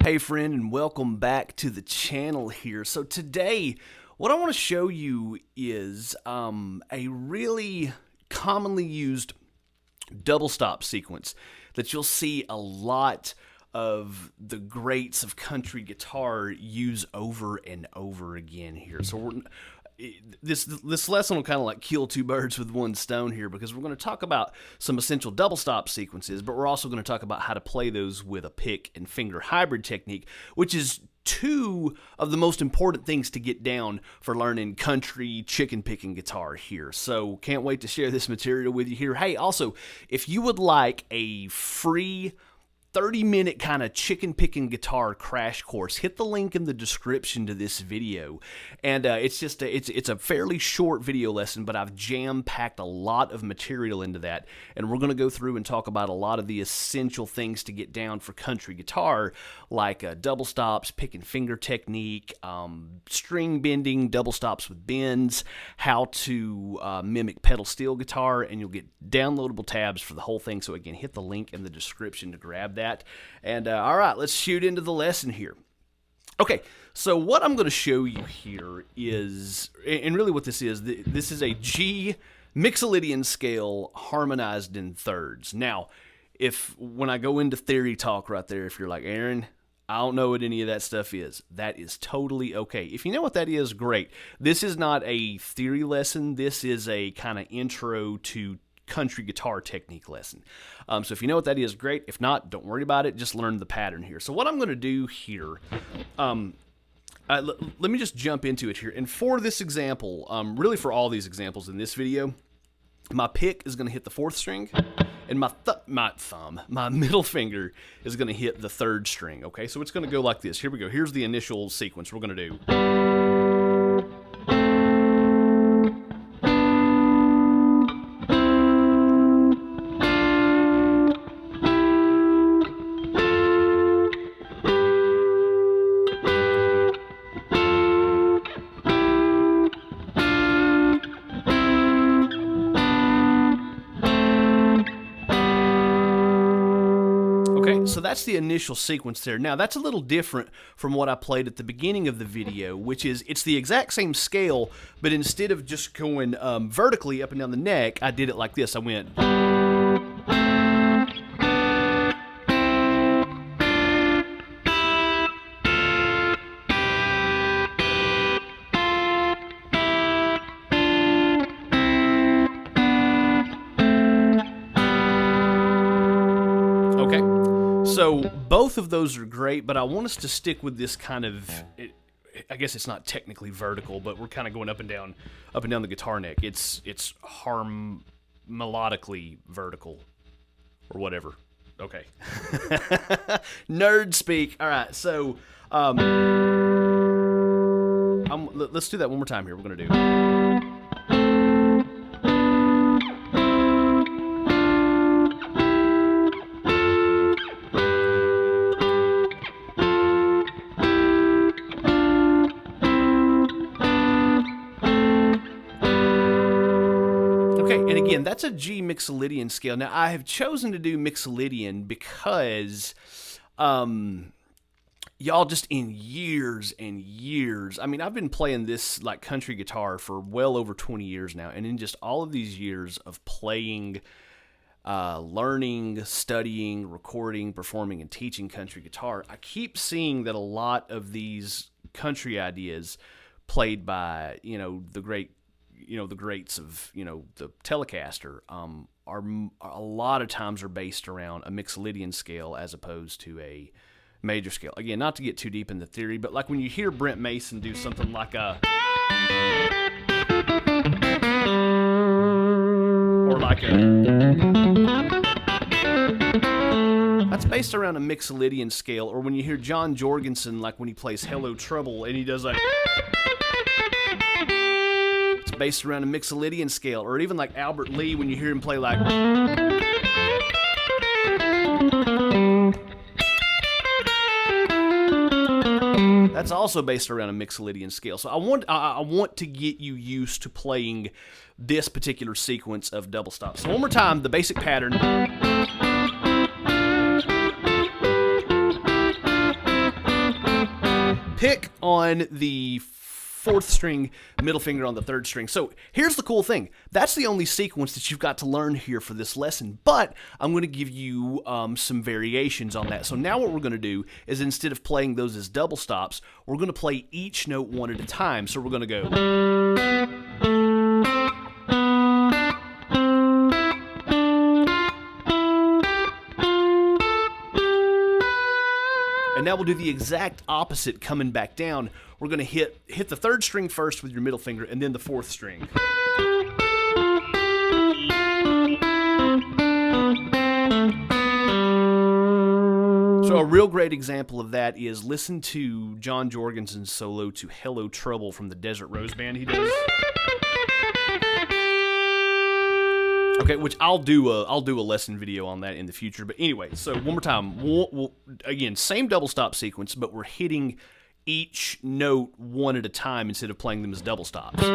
Hey friend, and welcome back to the channel here. So today, what I want to show you is a really commonly used double stop sequence that you'll see a lot of the greats of country guitar use over and over again here. So this lesson will kind of like kill two birds with one stone here, because we're going to talk about some essential double stop sequences, but we're also going to talk about how to play those with a pick and finger hybrid technique, which is two of the most important things to get down for learning country chicken picking guitar here. So can't wait to share this material with you here. Hey, also, if you would like a free 30-minute kind of chicken picking guitar crash course, hit the link in the description to this video. And it's a fairly short video lesson, but I've jam-packed a lot of material into that, and we're going to go through and talk about a lot of the essential things to get down for country guitar, like double stops, pick and finger technique, string bending, double stops with bends, how to mimic pedal steel guitar, and you'll get downloadable tabs for the whole thing. So again, hit the link in the description to grab that. And all right, let's shoot into the lesson here. Okay, so what I'm going to show you here is, and really what this is a G Mixolydian scale harmonized in thirds. Now, when I go into theory talk right there, if you're like, Aaron, I don't know what any of that stuff is, that is totally okay. If you know what that is, great. This is not a theory lesson. This is a kind of intro to country guitar technique lesson. So if you know what that is, great. If not, don't worry about it. Just learn the pattern here. So what I'm going to do here, let me just jump into it here. And for this example, really for all these examples in this video, my pick is going to hit the fourth string, and my middle finger is going to hit the third string. Okay, so it's going to go like this. Here we go. Here's the initial sequence we're going to do. So that's the initial sequence there. Now, that's a little different from what I played at the beginning of the video, which is it's the exact same scale, but instead of just going vertically up and down the neck, I did it like this. I went... So both of those are great, but I want us to stick with this kind of, I guess it's not technically vertical, but we're kind of going up and down the guitar neck. It's melodically vertical or whatever. Okay. Nerd speak. All right. So let's do that one more time here. We're going to do... And again, that's a G Mixolydian scale. Now, I have chosen to do Mixolydian because y'all, just in years and years, I mean, I've been playing this like country guitar for well over 20 years now, and in just all of these years of playing, learning, studying, recording, performing, and teaching country guitar, I keep seeing that a lot of these country ideas played by, the greats of, the Telecaster, are a lot of times are based around a Mixolydian scale as opposed to a major scale. Again, not to get too deep in the theory, but like when you hear Brent Mason do something like a... or like a... that's based around a Mixolydian scale. Or when you hear John Jorgensen, like when he plays Hello Trouble, and he does like... based around a Mixolydian scale. Or even like Albert Lee, when you hear him play like... that's also based around a Mixolydian scale. So I want to get you used to playing this particular sequence of double stops. So one more time, the basic pattern. pick on the 4th string, middle finger on the 3rd string. So here's the cool thing. That's the only sequence that you've got to learn here for this lesson, but I'm going to give you some variations on that. So now what we're going to do is, instead of playing those as double stops, we're going to play each note one at a time. So we're going to go. And now we'll do the exact opposite coming back down. We're going to hit the 3rd string first with your middle finger, and then the 4th string. So a real great example of that is, listen to John Jorgensen's solo to Hello Trouble from the Desert Rose Band he does. Okay, which I'll do a lesson video on that in the future. But anyway, so one more time. We'll, again, same double stop sequence, but we're hitting each note one at a time instead of playing them as double stops. All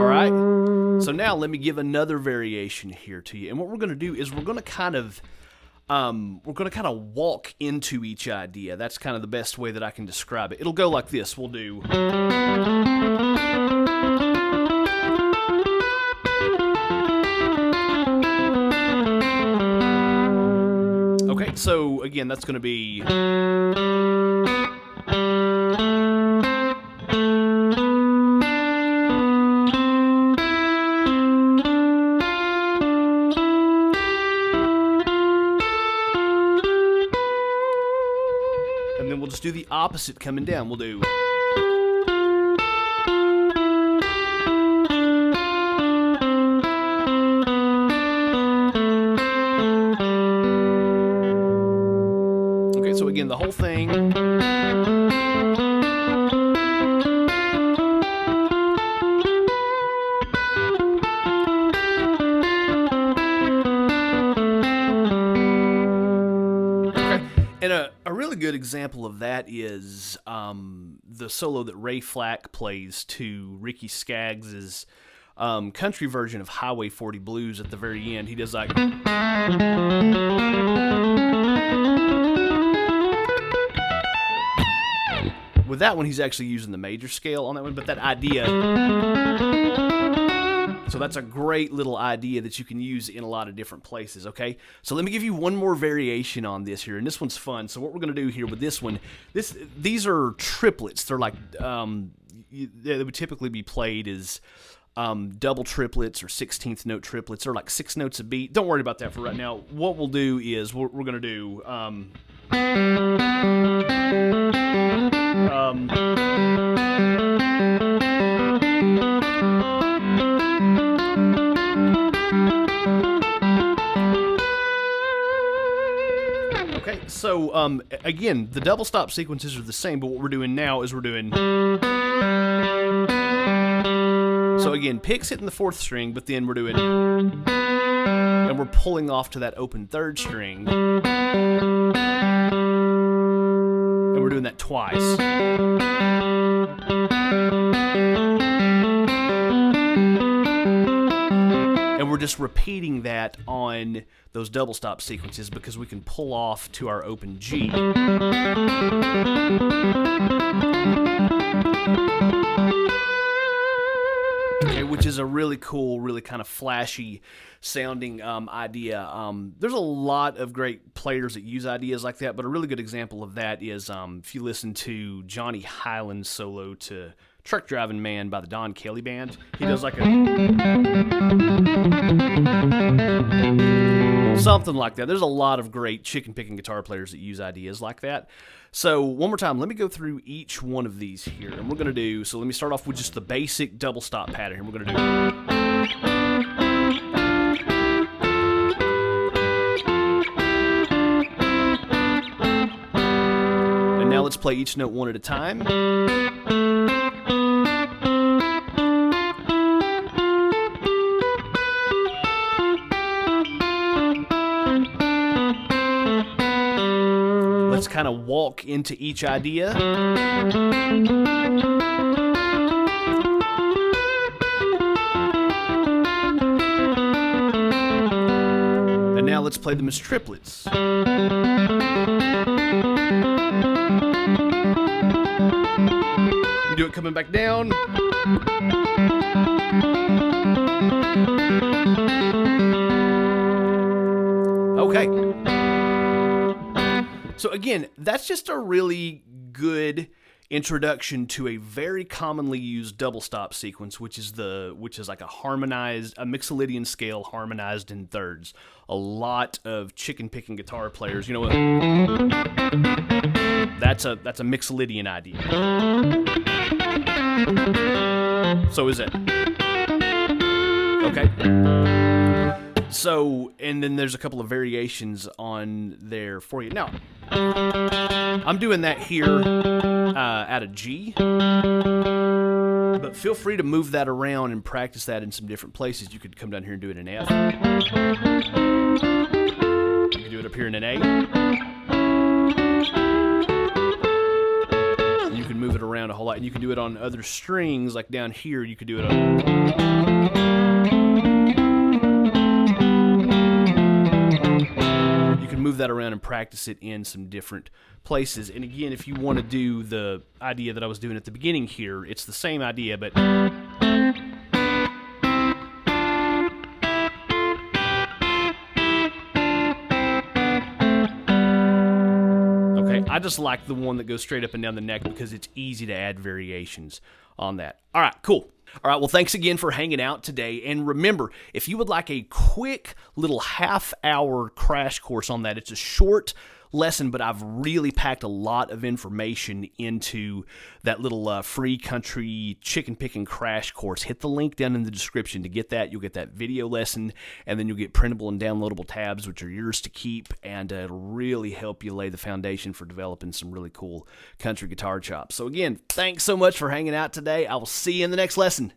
right. So now let me give another variation here to you. And what we're going to do is we're going to kind of walk into each idea. That's kind of the best way that I can describe it. It'll go like this. We'll do. Okay, so again, that's going to be. And then we'll just do the opposite coming down. We'll do. Okay, so again, the whole thing. And a really good example of that is the solo that Ray Flack plays to Ricky Skaggs' country version of Highway 40 Blues at the very end. He does like. With that one, he's actually using the major scale on that one, but that idea. So that's a great little idea that you can use in a lot of different places, okay? So let me give you one more variation on this here, and this one's fun. So what we're going to do here with this one, these are triplets. They're like, they would typically be played as double triplets or 16th note triplets. They're like 6 notes a beat. Don't worry about that for right now. What we'll do is we're going to do... Okay, so again, the double stop sequences are the same, but what we're doing now is we're doing. So again, pick's hitting the 4th string, but then we're doing, and we're pulling off to that open 3rd string, and we're doing that twice. And we're just repeating that on those double stop sequences because we can pull off to our open G. Okay, which is a really cool, really kind of flashy sounding idea. There's a lot of great players that use ideas like that, but a really good example of that is if you listen to Johnny Highland's solo to Truck Driving Man by the Don Kelly Band. He does like a... something like that. There's a lot of great chicken-picking guitar players that use ideas like that. So one more time, let me go through each one of these here. And we're going to do... So let me start off with just the basic double stop pattern here. We're going to do... And now let's play each note one at a time. Let's kind of walk into each idea. let's play them as triplets. You do it coming back down. Okay. So again, that's just a really good introduction to a very commonly used double stop sequence, which is like a Mixolydian scale harmonized in thirds. A lot of chicken picking guitar players, you know, that's a Mixolydian idea. So is it? Okay. So, and then there's a couple of variations on there for you. Now, I'm doing that here at a G, but feel free to move that around and practice that in some different places. You could come down here and do it in F. You could do it up here in an A. You can move it around a whole lot, and you can do it on other strings, like down here. You could do it on. Move that around and practice it in some different places. And again, if you want to do the idea that I was doing at the beginning here, it's the same idea, but okay, I just like the one that goes straight up and down the neck because it's easy to add variations on that. All right, cool. All right, well, thanks again for hanging out today. And remember, if you would like a quick little half-hour crash course on that, it's a short lesson, but I've really packed a lot of information into that little free country chicken picking crash course. Hit the link down in the description to get that. You'll get that video lesson, and then you'll get printable and downloadable tabs, which are yours to keep, and it'll really help you lay the foundation for developing some really cool country guitar chops. So again, thanks so much for hanging out today. I will see you in the next lesson.